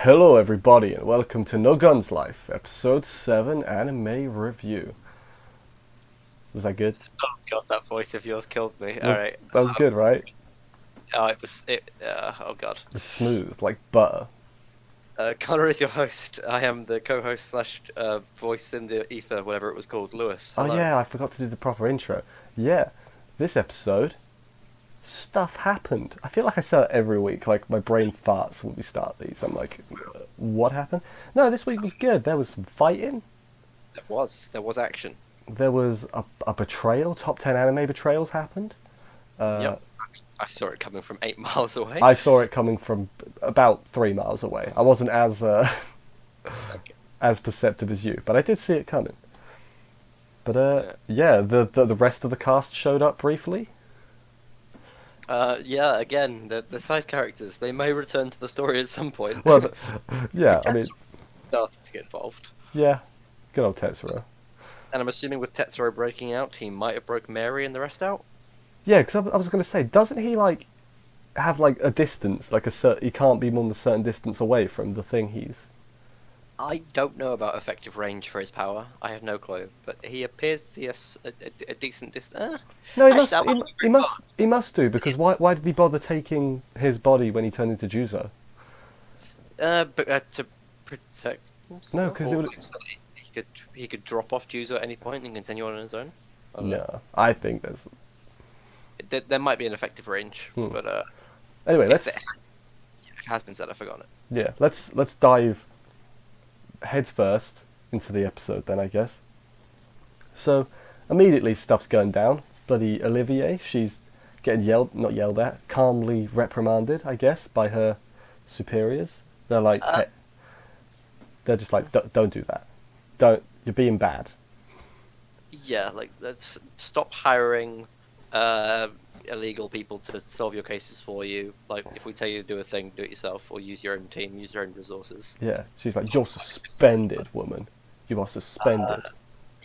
Hello everybody and welcome to No Guns Life, episode 7 anime review. Was that good? Oh god, that voice of yours killed me. All Was right. That was good, right? Oh, it was it. Oh god. Smooth, like butter. Connor is your host. I am the co-host slash voice in the ether, whatever it was called. Lewis. Oh Hello. yeah, I forgot to do the proper intro. Yeah, this episode, stuff happened. I feel like I say it every week, like my brain farts when we start these. I'm like, what happened? No, this week was good. There was some fighting. There was action. There was a betrayal. Top 10 anime betrayals happened. Uh, Yep. I saw it coming from 8 miles away. I saw it coming from about 3 miles away. I wasn't as Okay. as perceptive as you, but I did see it coming. But Yeah. yeah, the rest of the cast showed up briefly. Yeah. Again, the side characters, they may return to the story at some point. Well, yeah, I mean, Tetsuo started to get involved, yeah, good old Tetsuro. and I'm assuming with Tetsuo breaking out, he might have broke Mary and the rest out. Yeah, because I was going to say, doesn't he like have like a distance, like he can't be more than a certain distance away from the thing he's. I don't know about effective range for his power. I have no clue, but he appears to be a decent distance. No, he Actually, must. that He, might be he very must. far. He must do because why did he bother taking his body when he turned into Juuzo? But to protect No, himself, because it or would. like, so he could drop off Juzo at any point and continue on his own. I don't know. No, I think there's. There might be an effective range, Hmm. but Anyway, if let's. if it has been said, I forgot it. Yeah, let's dive heads first into the episode then, I guess. So immediately stuff's going down. Bloody Olivier, she's getting not yelled at, calmly reprimanded, I guess, by her superiors. They're like, Uh, hey, they're just like, don't do that. Don't, you're being bad. yeah, like let's stop hiring uh illegal people to solve your cases for you. Like if we tell you to do a thing, do it yourself, or use your own team, use your own resources. Yeah, she's like, you're suspended, woman. You are suspended.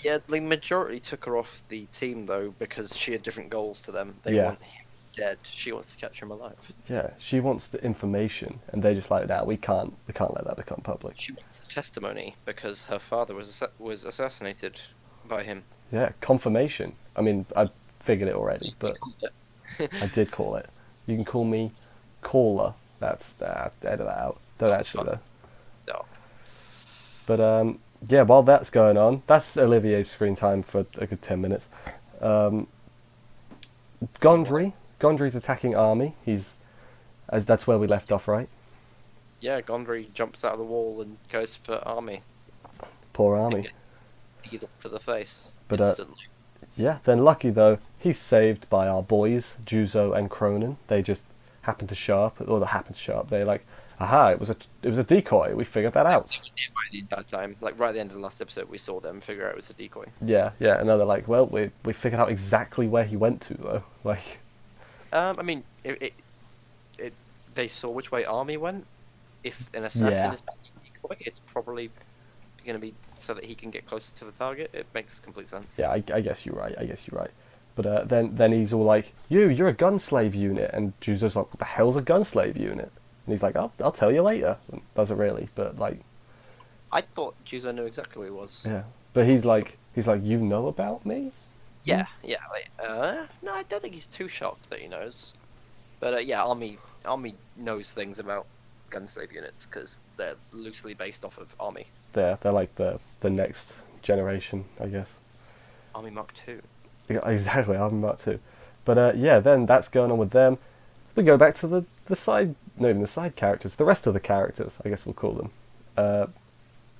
Yeah, the majority took her off the team though because she had different goals to them. They Yeah. want him dead. She wants to capture him alive. Yeah, she wants the information, and they're just like, nah, we can't let that become public. She wants the testimony because her father was assassinated by him. Yeah, confirmation. I mean, I figured it already, but I did call it. You can call me Caller. That's edit that out. Don't actually though. No. But yeah, while that's going on, that's Olivier's screen time for a good 10 minutes. Gondry's attacking Army. That's where we left off, right? Yeah, Gondry jumps out of the wall and goes for Army. Poor And Army. gets needle to the face But instantly. yeah, then lucky though, he's saved by our boys, Juuzo and Kronen. They just happen to show up, or they happen to show up. They're like, aha, it was a decoy. We figured that out. They were nearby the entire time. Like right at the end of the last episode, we saw them figure out it was a decoy. Yeah, yeah, and then they're like, well, we figured out exactly where he went to though. Like, I mean, they saw which way Army went. If an assassin Yeah. is back in decoy, it's probably going to be so that he can get closer to the target. It makes complete sense. yeah, I guess you're right. I guess you're right. But then he's all like, you're a gun slave unit, and Juzo's like, what the hell's a gun slave unit? And he's like, I'll tell you later. Doesn't really, but like, I thought Juzo knew exactly who he was. yeah. But he's like, you know about me? Yeah, yeah. Like, no, I don't think he's too shocked that he knows. But yeah, Army knows things about gun slave units because they're loosely based off of Army. They're like the next generation, I guess. Army Mark II. Yeah, exactly, I'm about to. But yeah, then that's going on with them. We go back to the side, not even the side characters, the rest of the characters, I guess we'll call them.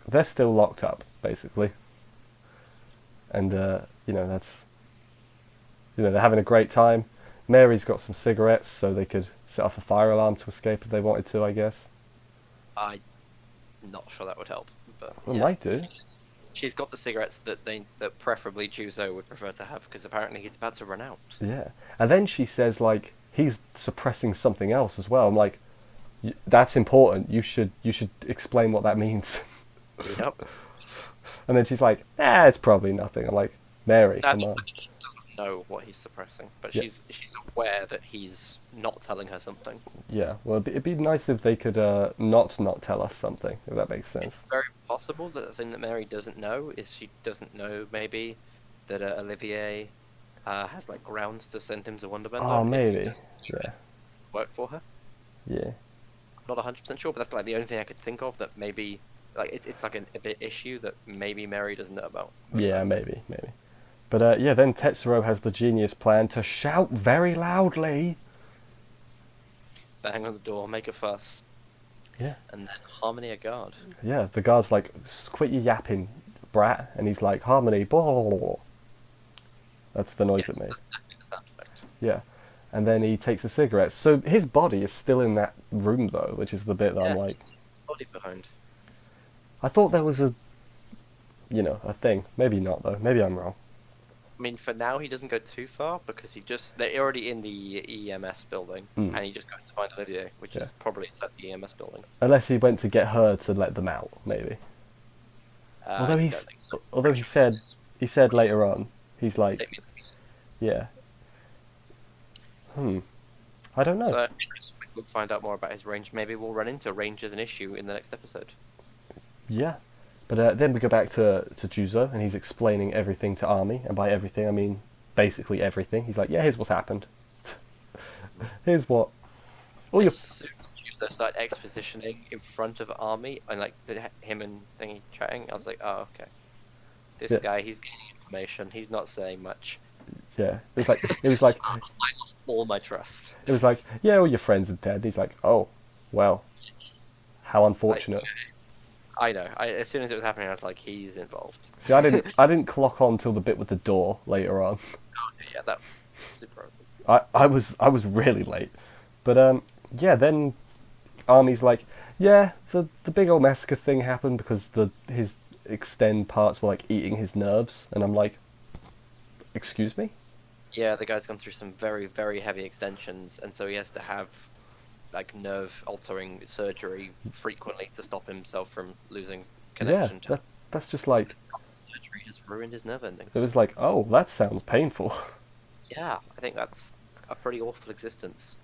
They're still locked up, basically. And, that's, they're having a great time. Mary's got some cigarettes, so they could set off a fire alarm to escape if they wanted to, I guess. I'm not sure that would help, but Well, yeah. might do. She's got the cigarettes that preferably Juzo would prefer to have because apparently he's about to run out. Yeah. And then she says, like, he's suppressing something else as well. I'm like, that's important. You should explain what that means. Yep. And then she's like, it's probably nothing. I'm like, Mary, I come mean, on. she doesn't know what he's suppressing, but Yeah. she's aware that he's not telling her something. Yeah, well, it'd be nice if they could not tell us something, if that makes sense. It's very possible that the thing that Mary doesn't know is she doesn't know maybe that Olivier has like grounds to send him to Oh, Wonderbender if he maybe. doesn't Yeah, work for her. yeah, I'm not 100% sure, but that's like the only thing I could think of that maybe like it's like a bit issue that maybe Mary doesn't know about. yeah, maybe. But yeah, then Tetsuro has the genius plan to shout very loudly. Bang on the door, make a fuss, Yeah, and then Harmony a guard. yeah. The guard's like, "Quit your yapping, brat," and he's like, "Harmony, blah, blah, blah, blah." That's the noise it Yes, made. that's definitely the sound effect. Yeah, and then he takes a cigarette. So his body is still in that room though, which is the bit that Yeah, I'm like, he leaves his body behind. I thought there was a thing. Maybe not though. Maybe I'm wrong. I mean, for now he doesn't go too far because they're already in the EMS building, Mm. and he just goes to find Olivier, which Yeah. is probably inside the EMS building. Unless he went to get her to let them out, maybe. Although I he's, don't think so. although Pretty he sure said, he said later on, he's like, take me to the museum. yeah, I don't know. So we'll find out more about his range. Maybe we'll run into range as an issue in the next episode. Yeah, but then we go back to Juuzo, and he's explaining everything to Army, and by everything I mean basically everything. He's like, yeah, here's what's happened. Here's what. All your As soon as Juuzo started expositioning in front of Army and like him and Thingy chatting, I was like, oh okay, this Yeah. guy, he's gaining information. He's not saying much. yeah, it was like I lost all my trust. yeah, all your friends are dead. He's like, oh, well, how unfortunate. I know. As soon as it was happening, I was like, he's involved. See, I didn't clock on till the bit with the door later on. Okay, yeah, that's super obvious. I was really late, but yeah, then Army's like, yeah, the big old massacre thing happened because his extend parts were like eating his nerves, and I'm like, excuse me? Yeah, the guy's gone through some very, very heavy extensions, and so he has to have like nerve-altering surgery frequently to stop himself from losing connection Yeah, to that's just like surgery has ruined his nerve endings. it was like, oh, that sounds painful. Yeah, I think that's a pretty awful existence.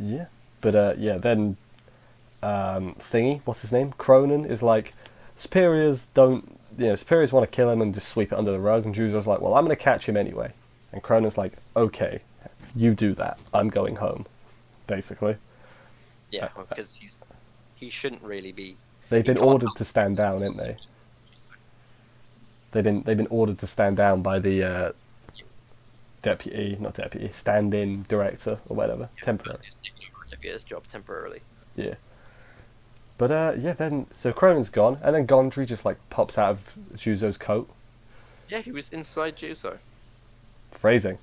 Yeah, but yeah, then thingy, what's his name? Kronen is like, superiors want to kill him and just sweep it under the rug, and Juzo's like, well, I'm gonna catch him anyway, and Kronen's like, okay, you do that. I'm going home, basically. Yeah, because he shouldn't really be. They've he been can't ordered help to stand down, himself. ain't they? They've been ordered to stand down by the stand-in director or whatever, temporary. He's taking over Olivier's job temporarily. Yeah. But yeah, then so Cronen's gone, and then Gondry just like pops out of Juzo's coat. Yeah, he was inside Juzo. Phrasing.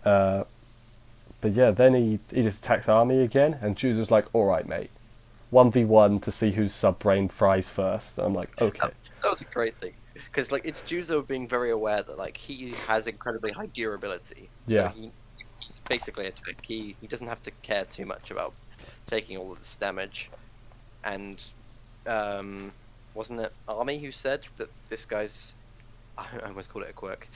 But yeah, then he just attacks Army again, and Juzo's like, all right, mate, 1v1 to see whose sub-brain fries first. And I'm like, okay. That was a great thing. Because like it's Juzo being very aware that like he has incredibly high durability. Yeah. So he's basically a tank. He doesn't have to care too much about taking all of this damage. And wasn't it Army who said that this guy's I almost called it a quirk.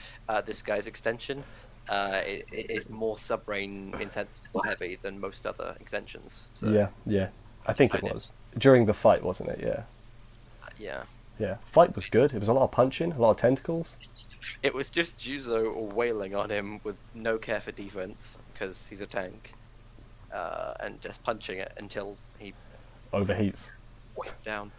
This guy's extension it is more sub-brain intense or heavy than most other extensions. So, Yeah. I think it decided- was during the fight, wasn't it? Yeah. Yeah. Yeah. Fight was good. It was a lot of punching, a lot of tentacles. It was just Juzo wailing on him with no care for defense because he's a tank, and just punching it until he Overheats. went down.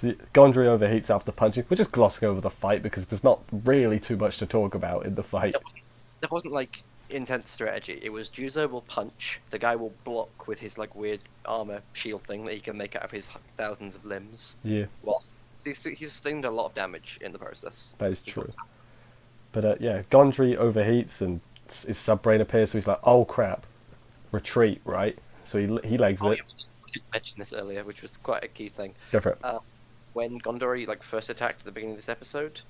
See, Gondry overheats after punching. We're just glossing over the fight because there's not really too much to talk about in the fight. There wasn't like intense strategy. It was Juzo will punch, the guy will block with his like weird armor shield thing that he can make out of his thousands of limbs. Yeah, Whilst he's sustained a lot of damage in the process. that is true. But yeah, Gondry overheats and his sub-brain appears, so he's like, oh crap, retreat, right? So he legs Oh, it. yeah, we didn't mention this earlier, which was quite a key thing. Go for it. When Gondry like first attacked at the beginning of this episode,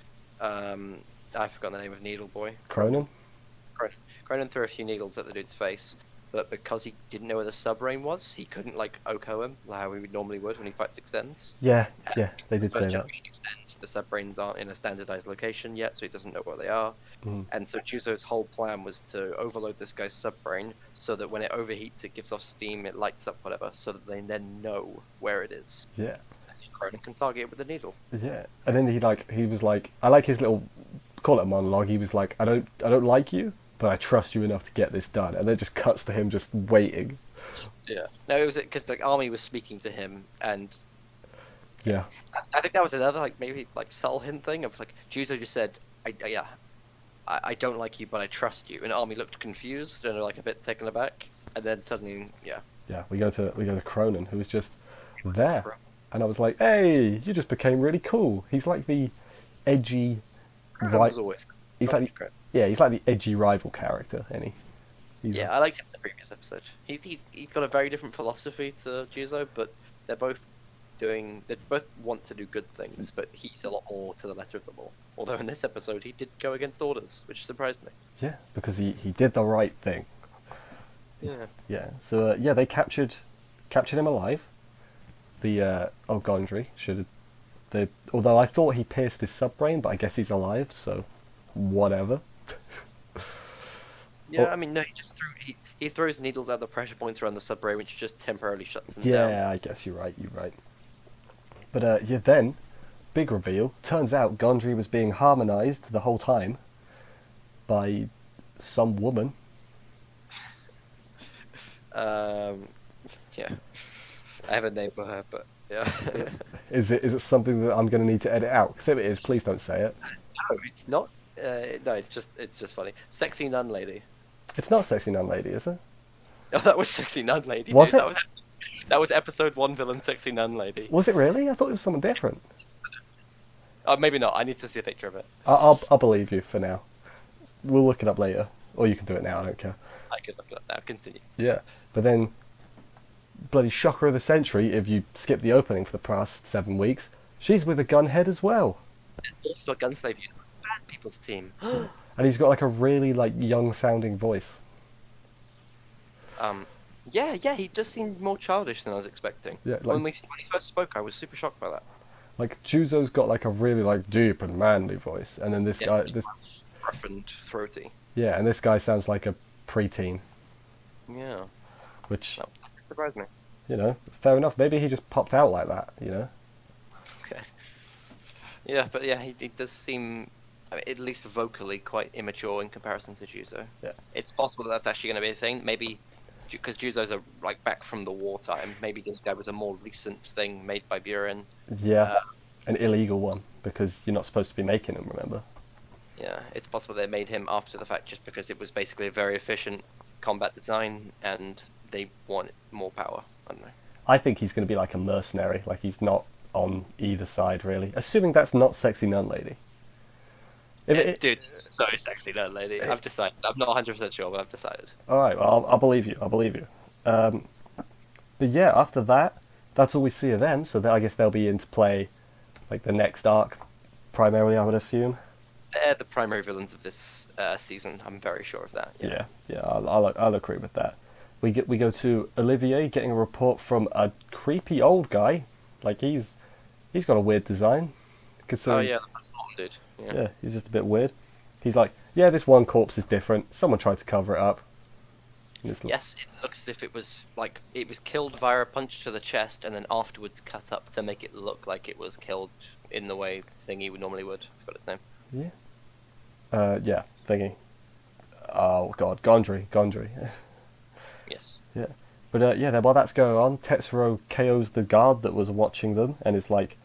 I forgot the name of Needle Boy. Kronen? Kronen threw a few needles at the dude's face, but because he didn't know where the sub-brain was, he couldn't like OHKO him like how he normally would when he fights extends. Yeah, they did say First that. generation extend, the sub-brains aren't in a standardized location yet, so he doesn't know where they are. Mhm. And so Juuzo's whole plan was to overload this guy's sub-brain so that when it overheats, it gives off steam, it lights up, whatever, so that they then know where it is. Yeah, And Kronen can target it with a needle. yeah. And then he was like, I like his little, call it a monologue. He was like, I don't like you, but I trust you enough to get this done. And then it just cuts to him just waiting. Yeah. No, it was because the army was speaking to him, and Yeah, I think that was another like maybe like subtle hint thing of like Juuzo just said, yeah, I don't like you, but I trust you. And Army looked confused and like a bit taken aback, and then suddenly, yeah, yeah. We go to Cronin, who was just there, and I was like, hey, you just became really cool. He's like the edgy, Kronen right? was always. He's like yeah, he's like the edgy rival character, and he's Yeah, I liked him in the previous episode. He's got a very different philosophy to Juuzo, but they both want to do good things, but he's a lot more to the letter of the law. Although in this episode he did go against orders, which surprised me. yeah, because he did the right thing. Yeah. Yeah. So yeah, they captured him alive. The Gondry should have. Although I thought he pierced his subbrain, but I guess he's alive, so whatever. Yeah, Well, I mean, no, he throws needles at the pressure points around the subbrain, which just temporarily shuts them yeah, down. I guess you're right. You're right. But yeah, then big reveal. Turns out Gondry was being harmonized the whole time by some woman. Yeah, I have a name for her, but yeah. Is it something that I'm going to need to edit out? Because if it is, please don't say it. No, it's not. No, it's just funny. Sexy nun lady. It's not Sexy Nun Lady, is it? Oh, that was sexy nun lady. Was Dude. it? That was episode 1 villain sexy nun lady. Was it really? I thought it was someone different. Maybe not. I need to see a picture of it. I'll believe you for now. We'll look it up later, or you can do it now. I don't care. I could look it up now. Continue. Yeah, but then bloody shocker of the century. If you skip the opening for the past 7 weeks, she's with a gunhead as well, There's also a gunslave unit. Bad people's team. and he's got like a really like young sounding voice. Yeah, he just seemed more childish than I was expecting. Yeah, when like he first spoke, I was super shocked by that. Juuzo's got like a really like deep and manly voice, and then this Yeah, guy, big this rough and throaty. yeah, and this guy sounds like a preteen, Yeah, which that surprised me. fair enough. Maybe he just popped out like that. Okay. Yeah, but yeah, he does seem, I mean, at least vocally, quite immature in comparison to Juuzo. Yeah. It's possible that that's actually going to be a thing. Maybe because Juuzo's like back from the wartime. Maybe this guy was a more recent thing made by Buren. Yeah, an illegal one because you're not supposed to be making them. Remember? Yeah, it's possible they made him after the fact just because it was basically a very efficient combat design and they wanted more power. I don't know. I think he's going to be like a mercenary. Like he's not on either side really. Assuming that's not Sexy Nun Lady. Dude, so sexy that lady. I've decided. I'm not 100% sure, but I've decided. All right, well, I'll believe you. I'll believe you. But yeah, after that, that's all we see of them. So I guess they'll be into play, like the next arc, primarily. I would assume. They're the primary villains of this season. I'm very sure of that. Yeah. I'll agree with that. We go to Olivier getting a report from a creepy old guy. Like he's got a weird design. Oh yeah, that's not dude. Yeah, he's just a bit weird. He's like, yeah, this one corpse is different. Someone tried to cover it up. Yes, it looks as if it was like it was killed via a punch to the chest and then afterwards cut up to make it look like it was killed in the way Thingy would normally would. I forgot its name. Yeah. Yeah, Thingy. Oh god, Gondry. Yes. Yeah. But yeah, then while that's going on, Tetsuro KOs the guard that was watching them and is like,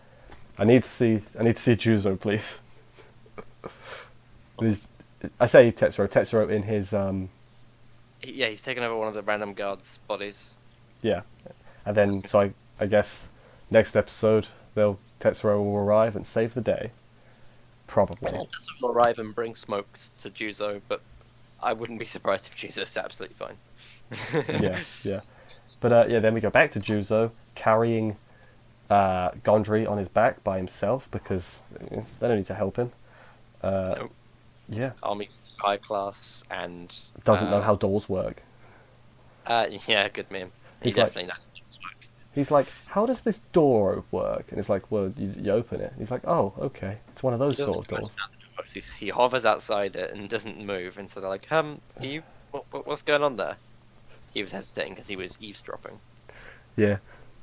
I need to see Juuzo, please. I say Tetsuro in his Yeah, he's taken over one of the random guards' bodies. yeah, and then so I guess next episode Tetsuro will arrive and save the day, probably. Tetsuro will arrive and bring smokes to Juuzo, but I wouldn't be surprised if Juuzo's absolutely fine. yeah. But yeah, then we go back to Juuzo carrying Gondry on his back by himself because they don't need to help him. Nope. Yeah. Army's high class and Doesn't know how doors work. Yeah, good meme. He He's like- definitely knows how doors work. He's like, how does this door work? And it's like, well, you open it. He's like, oh, okay. It's one of He those doesn't sort of go doors. outside the box. He hovers outside it and doesn't move. And so they're like, do you what's going on there? He was hesitating because he was eavesdropping. Yeah.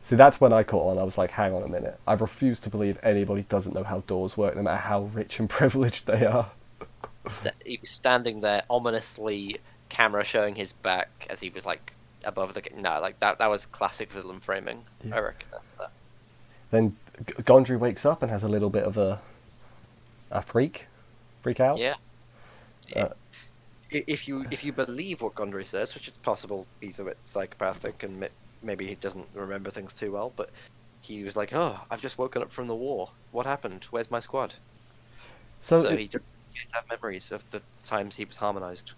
See, that's when I caught on. I was like, hang on a minute. I refuse to believe anybody doesn't know how doors work, no matter how rich and privileged they are. He was standing there ominously, camera showing his back as he was like above the. No, like that was classic villain framing. Yeah. I reckon that's that. Then Gondry wakes up and has a little bit of a freak out. Yeah. Uh, If you believe what Gondry says, which it's possible he's a bit psychopathic and maybe he doesn't remember things too well, but he was like, "Oh, I've just woken up from the war. What happened? Where's my squad?" so So it, he just gets to have memories of the times he was harmonized.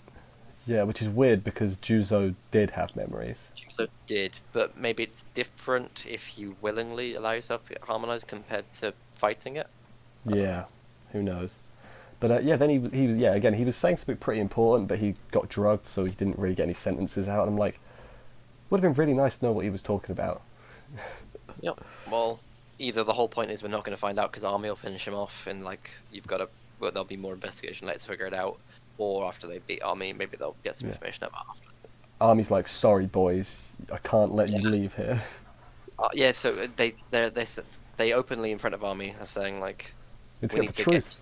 yeah, which is weird because Juuzo did have memories. So did, but maybe it's different if you willingly allow yourself to get harmonized compared to fighting it. I don't know. Yeah, who knows? But yeah, then he was yeah again he was saying something pretty important, but he got drugged, so he didn't really get any sentences out. And I'm like, would have been really nice to know what he was talking about. Yep. Well, either the whole point is we're not going to find out because Army will finish him off, and like you've got to. Well, there'll be more investigation. Let's figure it out. Or after they beat Army, maybe they'll get some Yeah. information out after. Army's like, sorry boys, I can't let you Yeah. leave here. Yeah. So they openly in front of Army are saying like It's we got need the to get truth.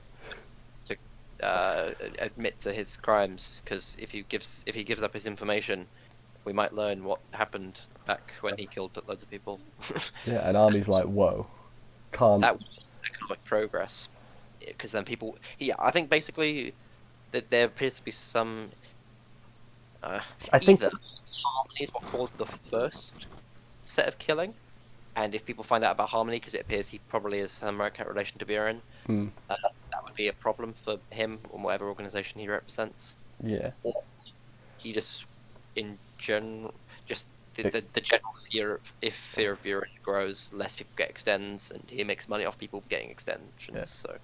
to admit to his crimes because if he gives up his information, we might learn what happened back when he killed loads of people. Yeah, and Army's like, whoa, can't. That would halt economic progress because then people. Yeah, I think basically that there appears to be some uh, I think. either harmony is what caused the first set of killing, and if people find out about harmony because it appears he probably has some relation to Buren, Hmm, that would be a problem for him or whatever organization he represents. yeah. Or he just in general just It- the general fear of if fear of Buren grows, less people get extends, and he makes money off people getting extensions. Yeah. So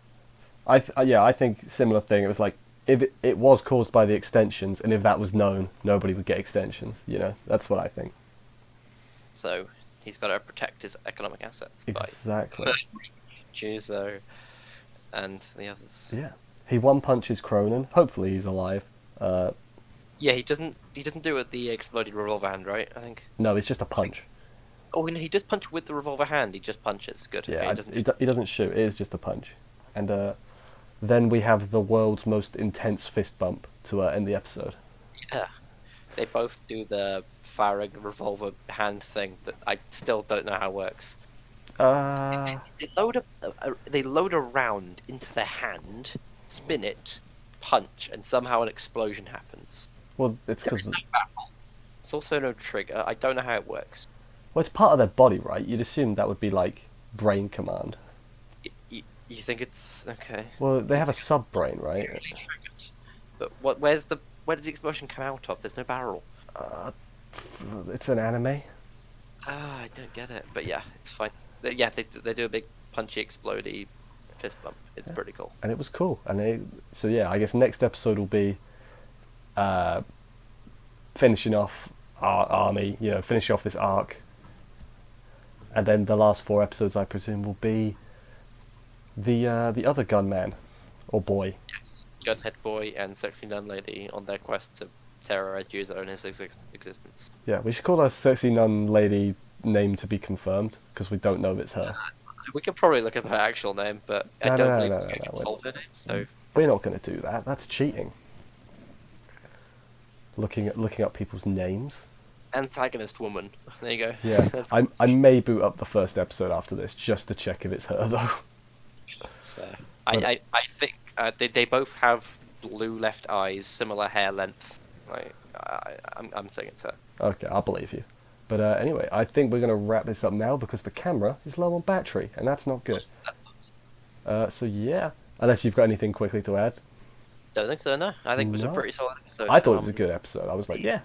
Yeah, I think similar thing. It was like if it was caused by the extensions, and if that was known, nobody would get extensions. You know, that's what I think. so he's got to protect his economic assets by Exactly. Juuzo and the others. Yeah. He one punches Kronen. Hopefully he's alive. Yeah, he doesn't do it with the exploded revolver hand, right? I think. No, it's just a punch. Oh, no, he does punch with the revolver hand. He just punches. Good. Yeah, Okay, he doesn't. he doesn't shoot. It is just a punch. And then we have the world's most intense fist bump to end the episode. Yeah, they both do the firing revolver hand thing that I still don't know how it works. Uh, They load a round into their hand, spin it, punch, and somehow an explosion happens. well, it's There because is no barrel. It's also no trigger. I don't know how it works. well, it's part of their body, right? You'd assume that would be like brain command. You think it's okay? Well, they have a sub brain, right? Really triggered. But where does the explosion come out of? There's no barrel. Uh, it's an anime. Ah, I don't get it. But yeah, it's fine. Yeah, they do a big punchy explodey fist bump. It's pretty cool. And it was cool. So yeah, I guess next episode will be finishing off our army, finish off this arc, and then the last 4 episodes, I presume, will be the other gunman or boy. Yes. Gunhead Boy and Sexy Nun Lady on their quest to terrorize Juuzo and his existence. Yeah, we should call her sexy nun lady name to be confirmed because we don't know if it's her. We could probably look up her actual name, but I No, don't no, believe no, we no, can no, solve her name. So We're not going to do that. That's cheating. Looking up people's names. antagonist woman. There you go. Yeah, That's I may boot up the first episode after this just to check if it's her though. fair. But- I think they both have blue left eyes, similar hair length. Like I'm saying it's her. Okay, I'll believe you. But anyway, I think we're going to wrap this up now because the camera is low on battery, and that's not good. So yeah, unless you've got anything quickly to add. Don't think so. No, I think it was a No. pretty solid episode. I thought it was a good episode. I was like, yeah.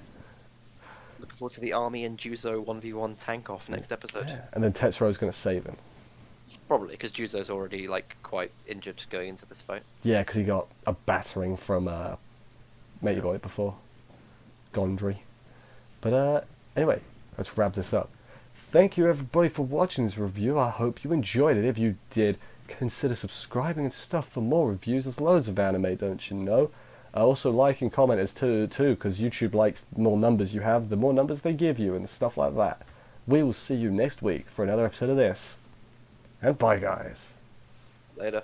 Looking forward to the Army and Juuzo 1v1 tank off next episode. Yeah. And then Tetsuro's going to save him. Probably because Juuzo's already like quite injured going into this fight. Yeah, because he got a battering from Matey Boy before. Gondry. But anyway, let's wrap this up. thank you everybody for watching this review. I hope you enjoyed it. If you did, consider subscribing and stuff for more reviews. There's loads of anime, don't you know? Also like and comment as too, because YouTube likes the more numbers you have, the more numbers they give you, and stuff like that. We will see you next week for another episode of this. And bye, guys. Later.